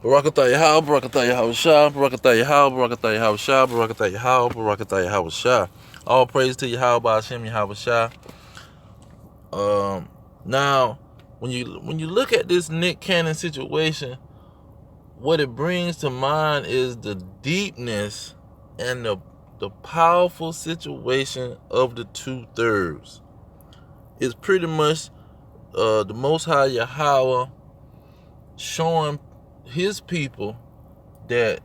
Barakatah Yahal, Barakatah Yahal Shah, Barakatah Yahal, Barakatah Yahal Shah, Barakatah Yahal, Barakatah Yahal Shah. All praise to Yahal Ba'ashem Yahal Shah. Now, when you look at this Nick Cannon situation, what it brings to mind is the deepness and the powerful situation of the 2/3. It's pretty much the Most High Yahweh showing his people that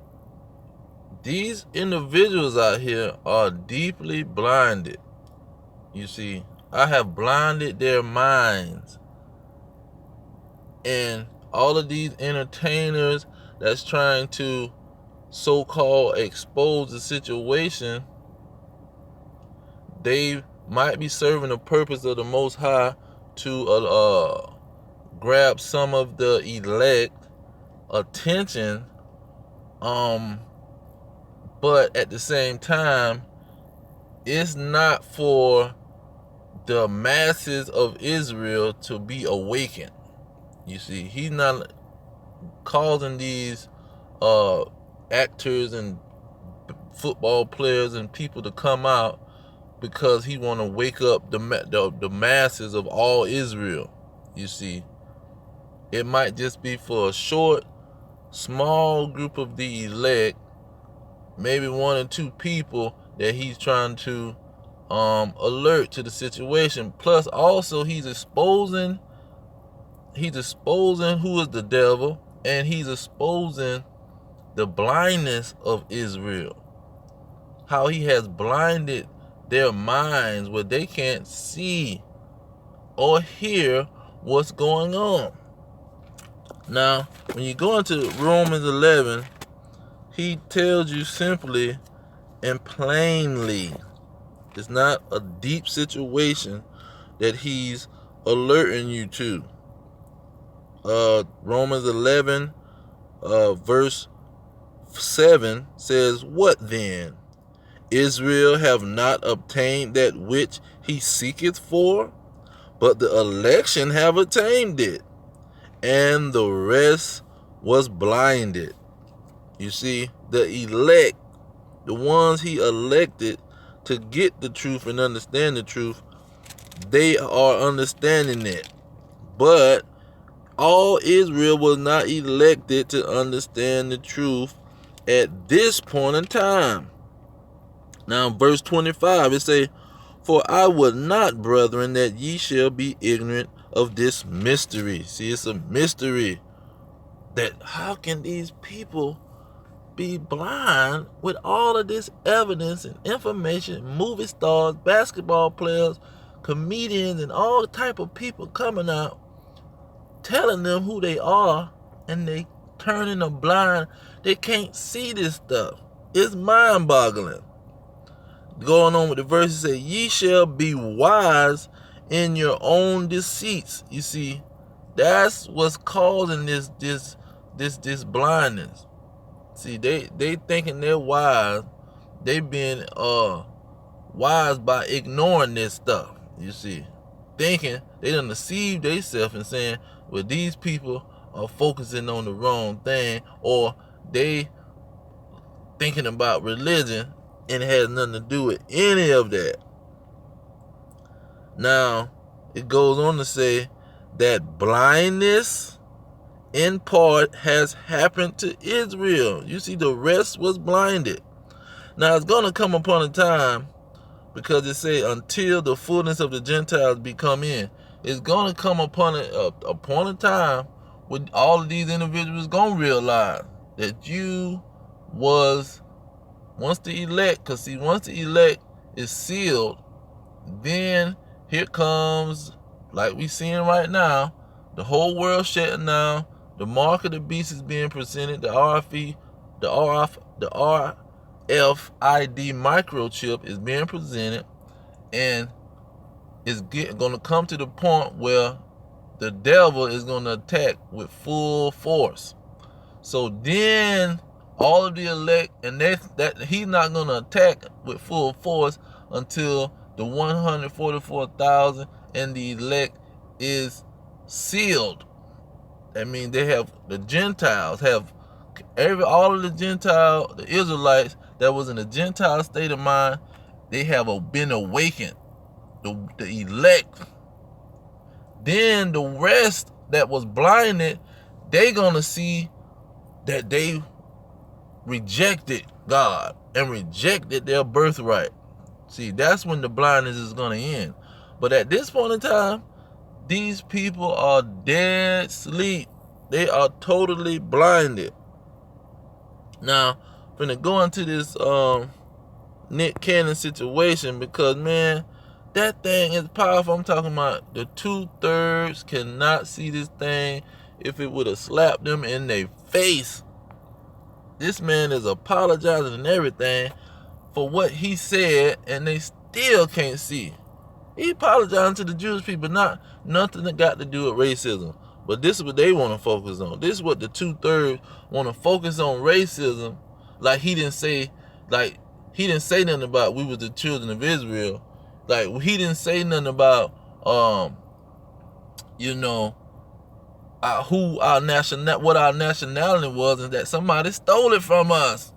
these individuals out here are deeply blinded. You see, I have blinded their minds. And all of these entertainers that's trying to so-called expose the situation, they might be serving the purpose of the Most High to grab some of the elect attention, but at the same time, it's not for the masses of Israel to be awakened. You see, he's not causing these actors and football players and people to come out because he want to wake up the masses of all Israel. You see, it might just be for a short, small group of the elect, maybe one or two people that he's trying to alert to the situation. Plus, also he's exposing who is the devil, and he's exposing the blindness of Israel. How he has blinded their minds where they can't see or hear what's going on. Now, when you go into Romans 11, he tells you simply and plainly, it's not a deep situation that he's alerting you to. Romans 11, verse 7 says, "What then? Israel have not obtained that which he seeketh for, but the election have attained it, and the rest was blinded." You see, the elect, the ones he elected to get the truth and understand the truth, they are understanding it. But all Israel was not elected to understand the truth at this point in time. Now, verse 25, it say, "For I would not, brethren, that ye shall be ignorant of this mystery." See, it's a mystery that how can these people be blind with all of this evidence and information, movie stars, basketball players, comedians, and all type of people coming out telling them who they are, and they turning a blind. They can't see this stuff. It's mind-boggling. Going on with the verses, say, "Ye shall be wise in your own deceits." You see, that's what's causing this blindness. See, they thinking they're wise. They being wise by ignoring this stuff. You see, thinking they done deceived themselves and saying, well, these people are focusing on the wrong thing, or they thinking about religion and it has nothing to do with any of that. Now, it goes on to say that blindness in part has happened to Israel. You see, the rest was blinded. Now, it's going to come upon a time, because it say until the fullness of the Gentiles be come in. It's going to come upon a point of time when all of these individuals going to realize that you was once the elect, because see, once the elect is sealed, then here comes, like we seeing right now, the whole world shutting down, the mark of the beast is being presented, the RFID microchip is being presented, and it's going to come to the point where the devil is going to attack with full force. So then all of the elect, and that he's not going to attack with full force until the 144,000 and the elect is sealed. I mean, the Gentiles have all of the Israelites that was in a Gentile state of mind, they have been awakened. The elect. Then the rest that was blinded, they gonna see that they rejected God and rejected their birthright. See, that's when the blindness is gonna end. But at this point in time, these people are dead asleep. They are totally blinded. Now, I'm gonna go into this Nick Cannon situation because, man, that thing is powerful. I'm talking about the 2/3 cannot see this thing. If it would have slapped them in their face, this man is apologizing and everything for what he said, and they still can't see. He apologizing to the Jewish people, nothing that got to do with racism. But this is what they want to focus on. This is what the 2/3 want to focus on, racism. Like he didn't say nothing about we was the children of Israel. Like he didn't say nothing about what our nationality was, and that somebody stole it from us.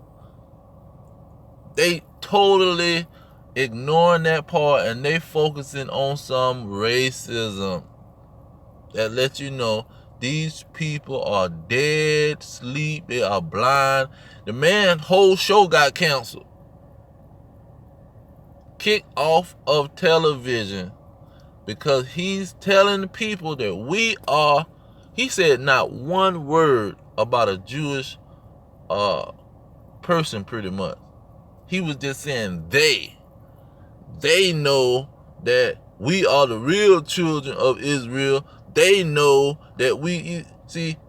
They totally ignoring that part, and they focusing on some racism. That lets you know these people are dead sleep. They are blind. The man's whole show got canceled, kicked off of television, because he's telling the people that he said not one word about a Jewish person, pretty much. He was just saying they know that we are the real children of Israel. They know that he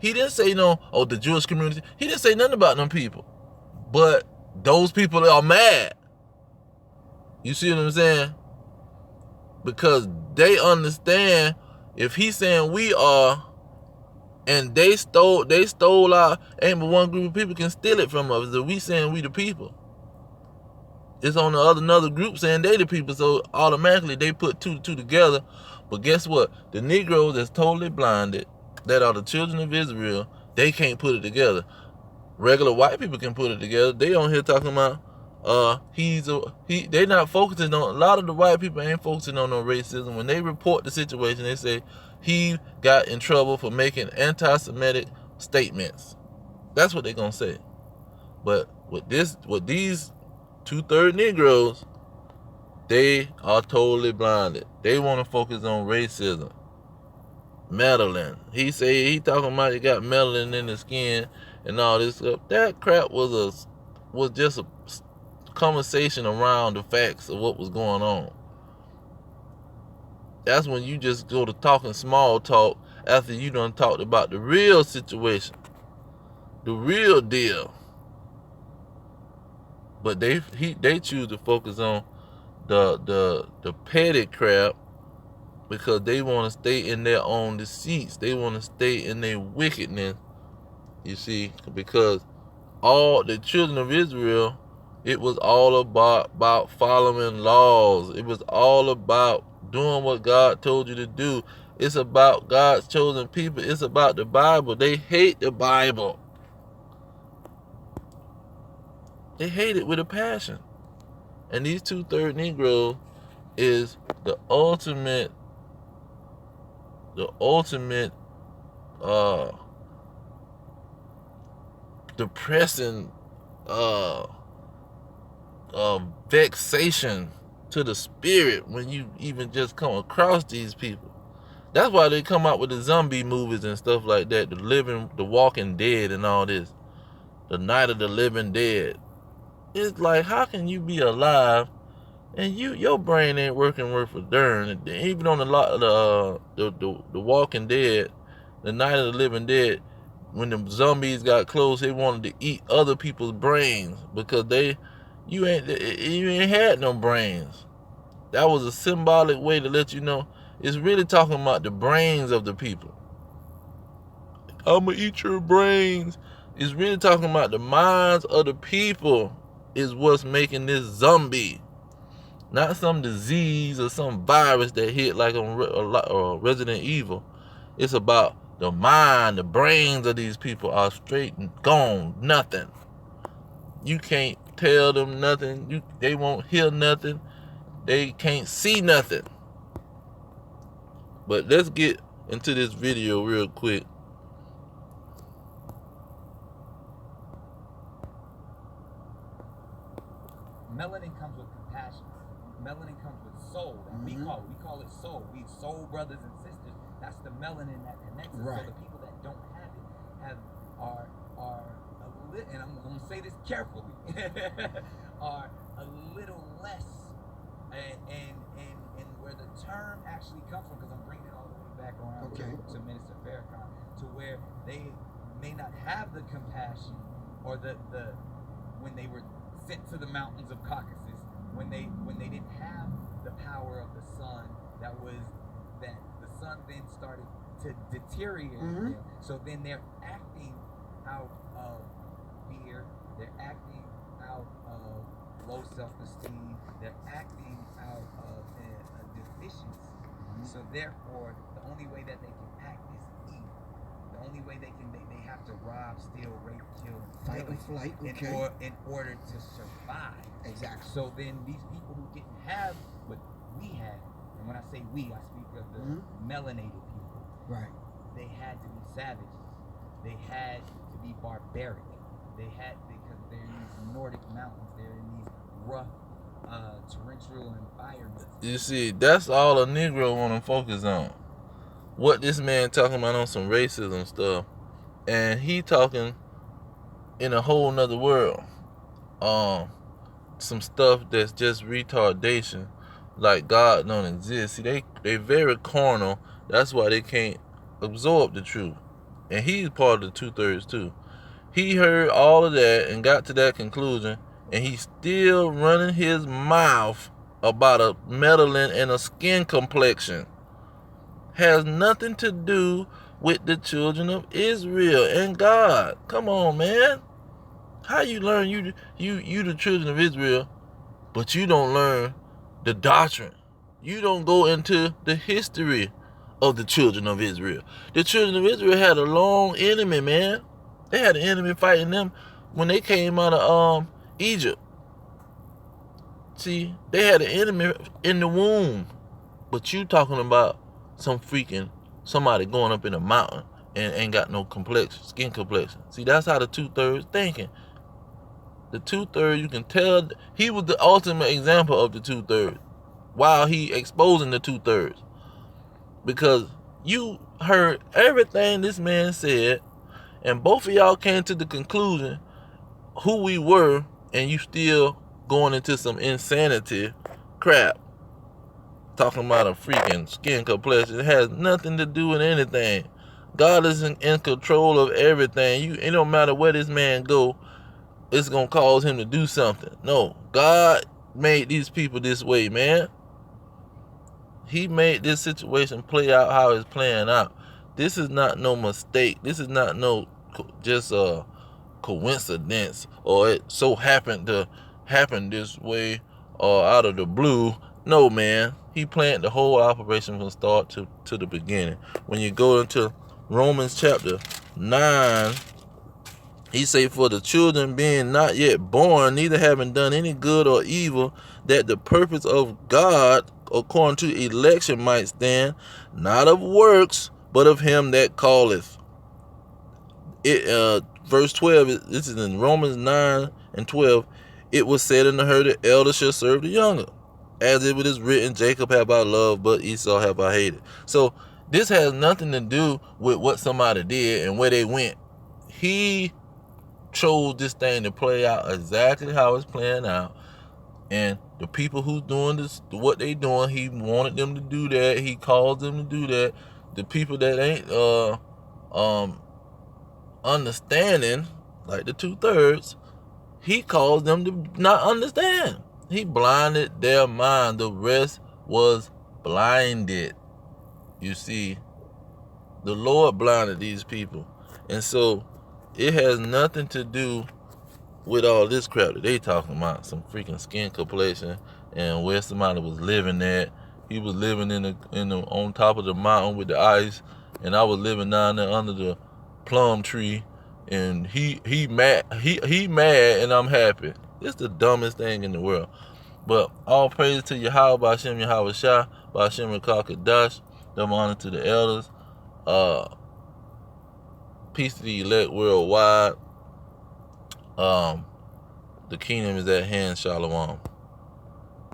didn't say the Jewish community. He didn't say nothing about them people. But those people are mad. You see what I'm saying? Because they understand if he's saying we are, and they stole our, ain't but one group of people can steal it from us. If we saying we the people, it's on another group saying they the people, so automatically they put two together. But guess what? The Negroes that's totally blinded, that are the children of Israel, they can't put it together. Regular white people can put it together. They on here talking about they not focusing on, a lot of the white people ain't focusing on no racism. When they report the situation, they say he got in trouble for making anti-Semitic statements. That's what they gonna say. But with these 2/3 Negroes, they are totally blinded. They want to focus on racism. Melanin. He talking about he got melanin in the skin and all this stuff. That crap was just a conversation around the facts of what was going on. That's when you just go to talking small talk after you done talked about the real situation, the real deal. But they choose to focus on the petty crap because they want to stay in their own deceits. They want to stay in their wickedness. You see, because all the children of Israel, it was all about following laws. It was all about doing what God told you to do. It's about God's chosen people. It's about the Bible. They hate the Bible. They hate it with a passion. And these 2/3 Negroes is the ultimate depressing vexation to the spirit when you even just come across these people. That's why they come out with the zombie movies and stuff like that, the Walking Dead and all this, the Night of the Living Dead. It's like, how can you be alive and your brain ain't working worth a darn? Even on the Walking Dead, the Night of the Living Dead, when the zombies got close, they wanted to eat other people's brains because you ain't had no brains. That was a symbolic way to let you know it's really talking about the brains of the people. I'ma eat your brains. It's really talking about the minds of the people is what's making this zombie. Not some disease or some virus that hit like on Resident Evil. It's about the mind, the brains of these people are straight and gone. Nothing. You can't tell them nothing. They won't hear nothing. They can't see nothing. But let's get into this video real quick. Melanin comes with compassion. Melanin comes with soul. And we call it soul. We soul brothers and sisters. That's the melanin that connects us. Right. So the people that don't have it are a little, and I'm gonna say this carefully, are a little less, and where the term actually comes from, because I'm bringing it all the way back around to Minister Farrakhan, to where they may not have the compassion or the when they were sent to the mountains of Caucasus, when they didn't have the power of the sun, that the sun then started to deteriorate them. So then they're acting out of fear, they're acting out of low self-esteem, they're acting out of a deficiency. So therefore, the only way that they can act is evil. The only way they have to rob, steal, rape, kill, fight or flight, in order to survive. Exactly. So then these people who didn't have what we had, and when I say we, I speak of the melanated people. Right. They had to be savages. They had to be barbaric. Because they're in these Nordic mountains. They're in these rough, torrential environments. You see, that's all a Negro want to focus on. What this man talking about on some racism stuff, and he talking in a whole nother world. Some stuff that's just retardation, like God don't exist. See, they very carnal. That's why they can't absorb the truth. And he's part of the 2/3 too. He heard all of that and got to that conclusion, and he's still running his mouth about a melanin and a skin complexion. Has nothing to do with the children of Israel and God. Come on, man. How you learn you the children of Israel, but you don't learn the doctrine? You don't go into the history of the children of Israel. The children of Israel had a long enemy, man. They had an enemy fighting them when they came out of Egypt. See, they had an enemy in the womb. But you talking about somebody going up in a mountain and ain't got no skin complexion. See, that's how the 2/3 thinking. The 2/3, you can tell he was the ultimate example of the 2/3 while he exposing the 2/3. Because you heard everything this man said, and both of y'all came to the conclusion who we were, and you still going into some insanity crap. Talking about a freaking skin complexion. It has nothing to do with anything. God is in control of everything. It don't matter where this man go, it's going to cause him to do something. No, God made these people this way, man. He made this situation play out how it's playing out. This is not no mistake. This is not no just a coincidence, or it so happened to happen this way or out of the blue. No, man. He planned the whole operation from start to the beginning. When you go into Romans chapter 9, he say, for the children being not yet born, neither having done any good or evil, that the purpose of God according to election might stand, not of works, but of him that calleth. Verse 12, this is in Romans 9 and 12. It was said unto her, the elder shall serve the younger. As it is written, Jacob have I loved, but Esau have I hated. So this has nothing to do with what somebody did and where they went. He chose this thing to play out exactly how it's playing out. And the people who's doing this, what they doing, he wanted them to do that. He called them to do that. The people that ain't understanding, like the 2/3, he calls them to not understand. He blinded their mind. The rest was blinded. You see, the Lord blinded these people. And so it has nothing to do with all this crap that they talking about. Some freaking skin complexion and where somebody was living at. He was living in the on top of the mountain with the ice. and I was living down there under the plum tree, and he mad, he mad, and I'm happy. It's the dumbest thing in the world. But all praise to Yahweh, Ba'ashem Yahweh Shah, Ba'ashem Rekah Kadash, double honor to the elders. Peace to the elect worldwide. The kingdom is at hand. Shalom.